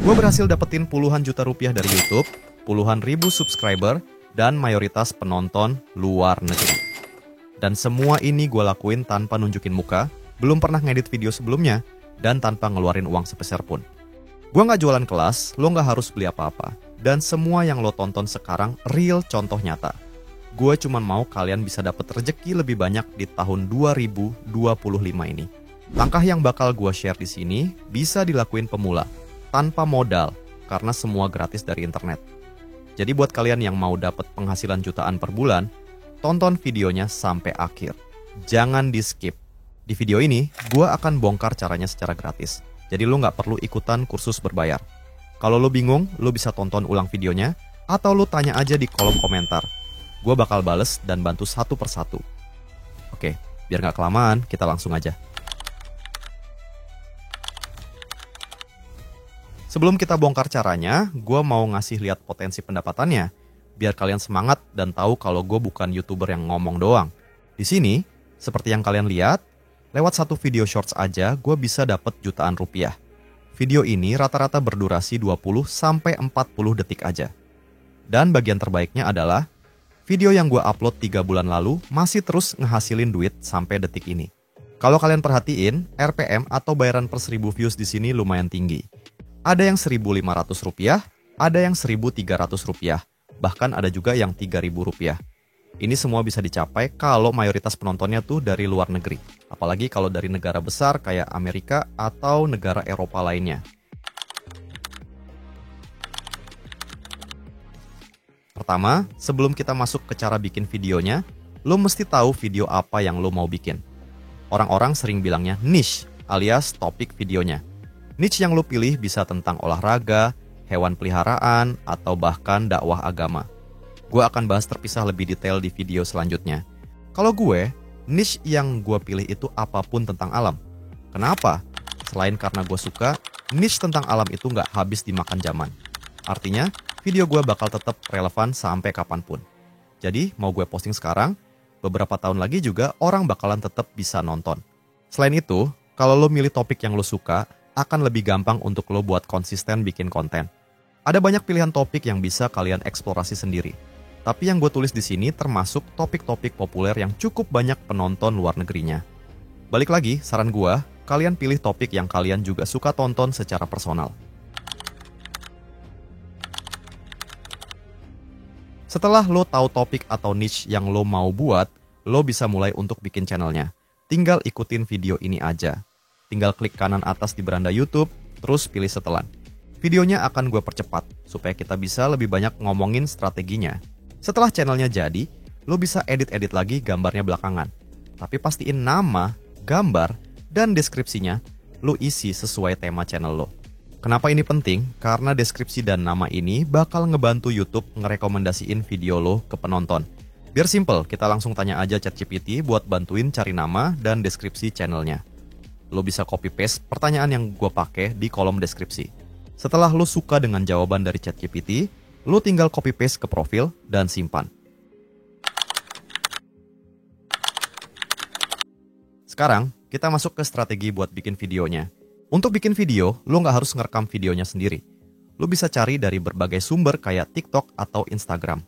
Gue berhasil dapetin puluhan juta rupiah dari YouTube, puluhan ribu subscriber, dan mayoritas penonton luar negeri. Dan semua ini gue lakuin tanpa nunjukin muka, belum pernah ngedit video sebelumnya, dan tanpa ngeluarin uang sepeser pun. Gue gak jualan kelas, lo gak harus beli apa-apa. Dan semua yang lo tonton sekarang real contoh nyata. Gue cuma mau kalian bisa dapet rezeki lebih banyak di tahun 2025 ini. Langkah yang bakal gue share di sini bisa dilakuin pemula, tanpa modal, karena semua gratis dari internet. Jadi buat kalian yang mau dapat penghasilan jutaan per bulan, tonton videonya sampai akhir. Jangan di-skip. Di video ini, gue akan bongkar caranya secara gratis. Jadi lo nggak perlu ikutan kursus berbayar. Kalau lo bingung, lo bisa tonton ulang videonya, atau lo tanya aja di kolom komentar. Gue bakal bales dan bantu satu persatu. Oke, biar nggak kelamaan, kita langsung aja. Sebelum kita bongkar caranya, gue mau ngasih lihat potensi pendapatannya, biar kalian semangat dan tahu kalau gue bukan YouTuber yang ngomong doang. Di sini, seperti yang kalian lihat, lewat satu video shorts aja gue bisa dapat jutaan rupiah. Video ini rata-rata berdurasi 20-40 detik aja. Dan bagian terbaiknya adalah, video yang gue upload 3 bulan lalu masih terus ngehasilin duit sampai detik ini. Kalau kalian perhatiin, RPM atau bayaran per 1000 views di sini lumayan tinggi. Ada yang Rp1.500, ada yang Rp1.300, bahkan ada juga yang Rp3.000. Ini semua bisa dicapai kalau mayoritas penontonnya tuh dari luar negeri. Apalagi kalau dari negara besar kayak Amerika atau negara Eropa lainnya. Pertama, sebelum kita masuk ke cara bikin videonya, lo mesti tahu video apa yang lo mau bikin. Orang-orang sering bilangnya niche, alias topik videonya. Niche yang lo pilih bisa tentang olahraga, hewan peliharaan, atau bahkan dakwah agama. Gue akan bahas terpisah lebih detail di video selanjutnya. Kalau gue, niche yang gue pilih itu apapun tentang alam. Kenapa? Selain karena gue suka, niche tentang alam itu nggak habis dimakan zaman. Artinya, video gue bakal tetap relevan sampai kapanpun. Jadi, mau gue posting sekarang, beberapa tahun lagi juga orang bakalan tetap bisa nonton. Selain itu, kalau lo milih topik yang lo suka, akan lebih gampang untuk lo buat konsisten bikin konten. Ada banyak pilihan topik yang bisa kalian eksplorasi sendiri. Tapi yang gue tulis di sini termasuk topik-topik populer yang cukup banyak penonton luar negerinya. Balik lagi, saran gue, kalian pilih topik yang kalian juga suka tonton secara personal. Setelah lo tahu topik atau niche yang lo mau buat, lo bisa mulai untuk bikin channelnya. Tinggal ikutin video ini aja. Tinggal klik kanan atas di beranda YouTube, terus pilih setelan. Videonya akan gue percepat, supaya kita bisa lebih banyak ngomongin strateginya. Setelah channelnya jadi, lo bisa edit-edit lagi gambarnya belakangan. Tapi pastiin nama, gambar, dan deskripsinya lo isi sesuai tema channel lo. Kenapa ini penting? Karena deskripsi dan nama ini bakal ngebantu YouTube ngerekomendasiin video lo ke penonton. Biar simple, kita langsung tanya aja ChatGPT buat bantuin cari nama dan deskripsi channelnya. Lo bisa copy-paste pertanyaan yang gue pakai di kolom deskripsi. Setelah lo suka dengan jawaban dari ChatGPT, lo tinggal copy-paste ke profil dan simpan. Sekarang, kita masuk ke strategi buat bikin videonya. Untuk bikin video, lo nggak harus ngerekam videonya sendiri. Lo bisa cari dari berbagai sumber kayak TikTok atau Instagram.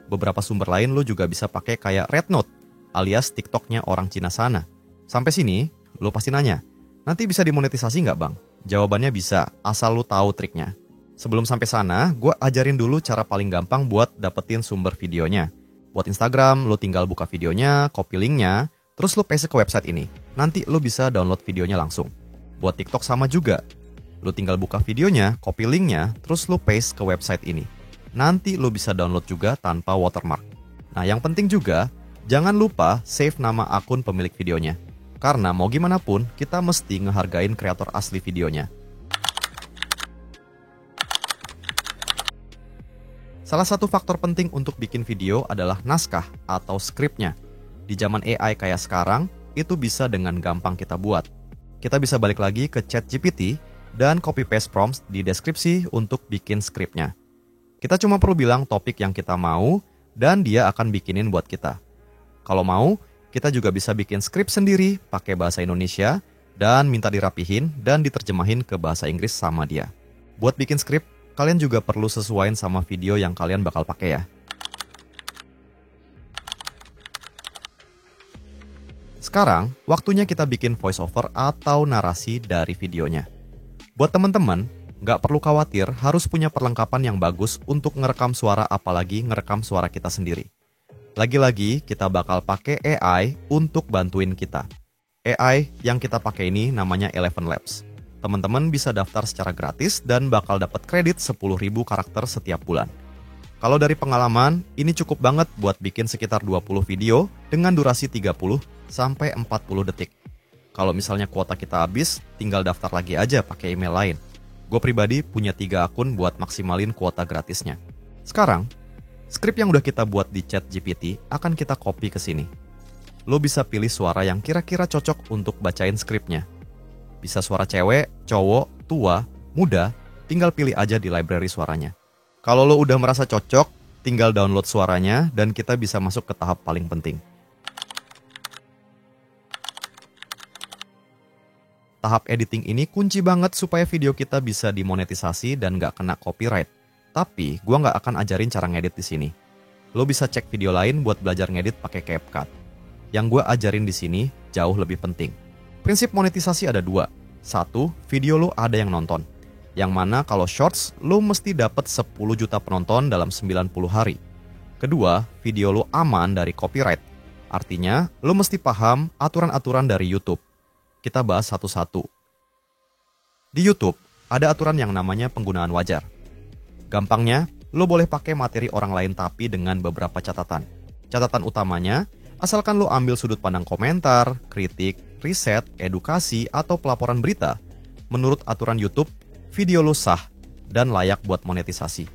Beberapa sumber lain lo juga bisa pakai kayak Rednote, alias TikToknya orang Cina sana. Sampai sini, lo pasti nanya, nanti bisa dimonetisasi nggak bang? Jawabannya bisa, asal lo tahu triknya. Sebelum sampai sana, gue ajarin dulu cara paling gampang buat dapetin sumber videonya. Buat Instagram, lo tinggal buka videonya, copy linknya, terus lo paste ke website ini. Nanti lo bisa download videonya langsung. Buat TikTok sama juga. Lo tinggal buka videonya, copy linknya, terus lo paste ke website ini. Nanti lo bisa download juga tanpa watermark. Nah yang penting juga, jangan lupa save nama akun pemilik videonya. Karena mau gimana pun, kita mesti ngehargain kreator asli videonya. Salah satu faktor penting untuk bikin video adalah naskah atau skripnya. Di zaman AI kayak sekarang, itu bisa dengan gampang kita buat. Kita bisa balik lagi ke ChatGPT dan copy-paste prompts di deskripsi untuk bikin skripnya. Kita cuma perlu bilang topik yang kita mau, dan dia akan bikinin buat kita. Kalau mau, kita juga bisa bikin skrip sendiri pakai bahasa Indonesia dan minta dirapihin dan diterjemahin ke bahasa Inggris sama dia. Buat bikin skrip, kalian juga perlu sesuaiin sama video yang kalian bakal pakai ya. Sekarang, waktunya kita bikin voiceover atau narasi dari videonya. Buat teman-teman, nggak perlu khawatir harus punya perlengkapan yang bagus untuk ngerekam suara, apalagi ngerekam suara kita sendiri. Lagi-lagi, kita bakal pakai AI untuk bantuin kita. AI yang kita pakai ini namanya Eleven Labs. Teman-teman bisa daftar secara gratis dan bakal dapat kredit 10.000 karakter setiap bulan. Kalau dari pengalaman, ini cukup banget buat bikin sekitar 20 video dengan durasi 30 sampai 40 detik. Kalau misalnya kuota kita habis, tinggal daftar lagi aja pakai email lain. Gue pribadi punya 3 akun buat maksimalin kuota gratisnya. Sekarang, skrip yang udah kita buat di ChatGPT akan kita copy ke sini. Lo bisa pilih suara yang kira-kira cocok untuk bacain skripnya. Bisa suara cewek, cowok, tua, muda, tinggal pilih aja di library suaranya. Kalau lo udah merasa cocok, tinggal download suaranya dan kita bisa masuk ke tahap paling penting. Tahap editing ini kunci banget supaya video kita bisa dimonetisasi dan nggak kena copyright. Tapi gua nggak akan ajarin cara ngedit di sini. Lo bisa cek video lain buat belajar ngedit pakai CapCut. Yang gua ajarin di sini jauh lebih penting. Prinsip monetisasi ada 2. 1, video lo ada yang nonton. Yang mana kalau shorts, lo mesti dapat 10 juta penonton dalam 90 hari. Kedua, video lo aman dari copyright. Artinya, lo mesti paham aturan-aturan dari YouTube. Kita bahas satu-satu. Di YouTube, ada aturan yang namanya penggunaan wajar. Gampangnya, lo boleh pakai materi orang lain tapi dengan beberapa catatan. Catatan utamanya, asalkan lo ambil sudut pandang komentar, kritik, riset, edukasi, atau pelaporan berita. Menurut aturan YouTube, video lo sah dan layak buat monetisasi.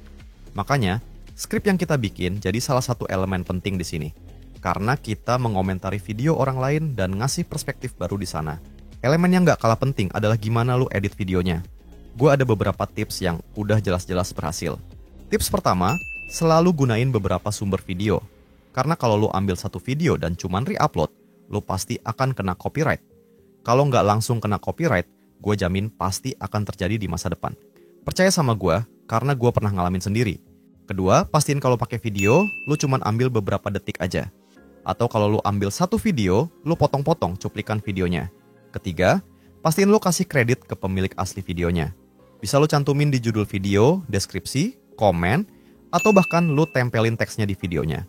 Makanya, skrip yang kita bikin jadi salah satu elemen penting di sini. Karena kita mengomentari video orang lain dan ngasih perspektif baru di sana. Elemen yang nggak kalah penting adalah gimana lo edit videonya. Gue ada beberapa tips yang udah jelas-jelas berhasil. Tips pertama, selalu gunain beberapa sumber video. Karena kalau lo ambil satu video dan cuman re-upload, lo pasti akan kena copyright. Kalau nggak langsung kena copyright, gue jamin pasti akan terjadi di masa depan. Percaya sama gue, karena gue pernah ngalamin sendiri. Kedua, pastiin kalau pakai video, lo cuman ambil beberapa detik aja. Atau kalau lo ambil satu video, lo potong-potong cuplikan videonya. Ketiga, pastiin lo kasih kredit ke pemilik asli videonya. Bisa lo cantumin di judul video, deskripsi, komen, atau bahkan lo tempelin teksnya di videonya.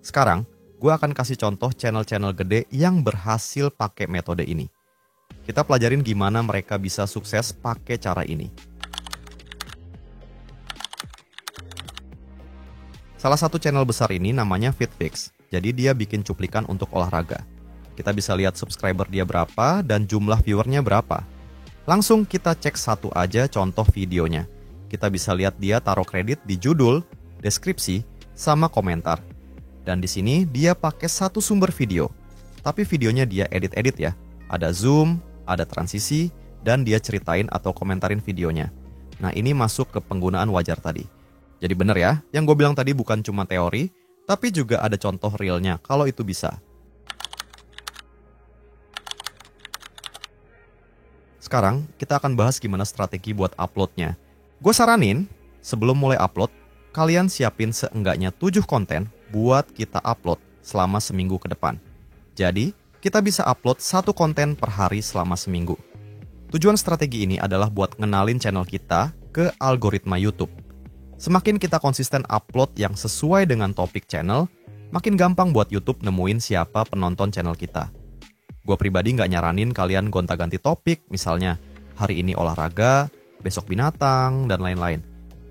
Sekarang, gue akan kasih contoh channel-channel gede yang berhasil pakai metode ini. Kita pelajarin gimana mereka bisa sukses pakai cara ini. Salah satu channel besar ini namanya FitFix. Jadi dia bikin cuplikan untuk olahraga. Kita bisa lihat subscriber dia berapa dan jumlah viewernya berapa. Langsung kita cek satu aja contoh videonya. Kita bisa lihat dia taruh kredit di judul, deskripsi, sama komentar. Dan di sini dia pakai satu sumber video. Tapi videonya dia edit-edit ya. Ada zoom, ada transisi, dan dia ceritain atau komentarin videonya. Nah ini masuk ke penggunaan wajar tadi. Jadi bener ya, yang gue bilang tadi bukan cuma teori, tapi juga ada contoh realnya kalau itu bisa. Sekarang kita akan bahas gimana strategi buat uploadnya. Gue saranin, sebelum mulai upload, kalian siapin seenggaknya 7 konten buat kita upload selama seminggu ke depan. Jadi, kita bisa upload 1 konten per hari selama seminggu. Tujuan strategi ini adalah buat ngenalin channel kita ke algoritma YouTube. Semakin kita konsisten upload yang sesuai dengan topik channel, makin gampang buat YouTube nemuin siapa penonton channel kita. Gue pribadi nggak nyaranin kalian gonta-ganti topik, misalnya hari ini olahraga, besok binatang, dan lain-lain.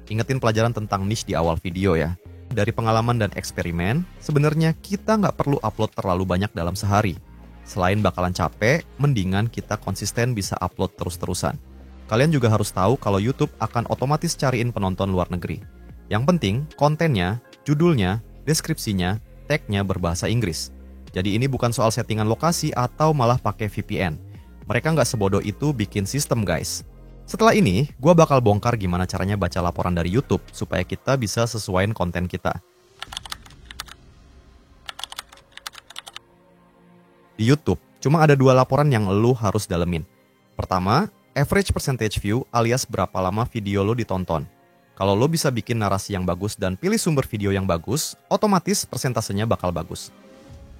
Ingetin pelajaran tentang niche di awal video ya. Dari pengalaman dan eksperimen, sebenarnya kita nggak perlu upload terlalu banyak dalam sehari. Selain bakalan capek, mendingan kita konsisten bisa upload terus-terusan. Kalian juga harus tahu kalau YouTube akan otomatis cariin penonton luar negeri. Yang penting, kontennya, judulnya, deskripsinya, tag-nya berbahasa Inggris. Jadi ini bukan soal settingan lokasi atau malah pakai VPN. Mereka nggak sebodoh itu bikin sistem guys. Setelah ini, gue bakal bongkar gimana caranya baca laporan dari YouTube supaya kita bisa sesuaiin konten kita. Di YouTube, cuma ada 2 laporan yang lu harus dalemin. Pertama, Average percentage view alias berapa lama video lo ditonton. Kalau lo bisa bikin narasi yang bagus dan pilih sumber video yang bagus, otomatis persentasenya bakal bagus.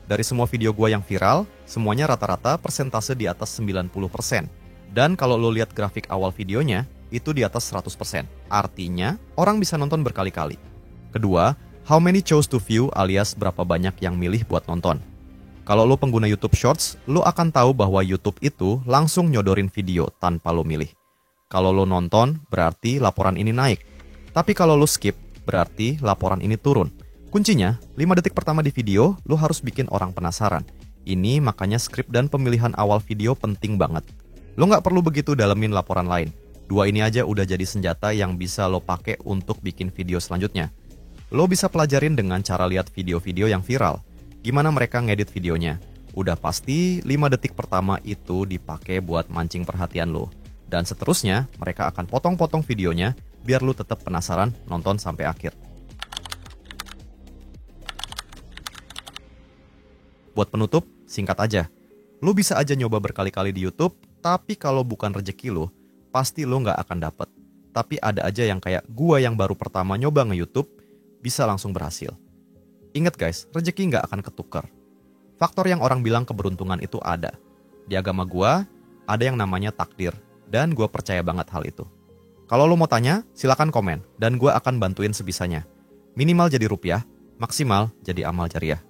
Dari semua video gue yang viral, semuanya rata-rata persentase di atas 90%. Dan kalau lo lihat grafik awal videonya, itu di atas 100%. Artinya, orang bisa nonton berkali-kali. Kedua, how many chose to view alias berapa banyak yang milih buat nonton. Kalau lo pengguna YouTube Shorts, lo akan tahu bahwa YouTube itu langsung nyodorin video tanpa lo milih. Kalau lo nonton, berarti laporan ini naik. Tapi kalau lo skip, berarti laporan ini turun. Kuncinya, 5 detik pertama di video, lo harus bikin orang penasaran. Ini makanya skrip dan pemilihan awal video penting banget. Lo nggak perlu begitu dalemin laporan lain. 2 ini aja udah jadi senjata yang bisa lo pakai untuk bikin video selanjutnya. Lo bisa pelajarin dengan cara lihat video-video yang viral. Gimana mereka ngedit videonya. Udah pasti 5 detik pertama itu dipakai buat mancing perhatian lo. Dan seterusnya, mereka akan potong-potong videonya biar lo tetap penasaran nonton sampai akhir. Buat penutup, singkat aja. Lo bisa aja nyoba berkali-kali di YouTube, tapi kalau bukan rejeki lo, pasti lo nggak akan dapet. Tapi ada aja yang kayak gua yang baru pertama nyoba nge-YouTube, bisa langsung berhasil. Ingat guys, rejeki nggak akan ketukar. Faktor yang orang bilang keberuntungan itu ada. Di agama gua, ada yang namanya takdir, dan gua percaya banget hal itu. Kalau lo mau tanya, silakan komen, dan gua akan bantuin sebisanya. Minimal jadi rupiah, maksimal jadi amal jariah.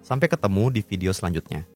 Sampai ketemu di video selanjutnya.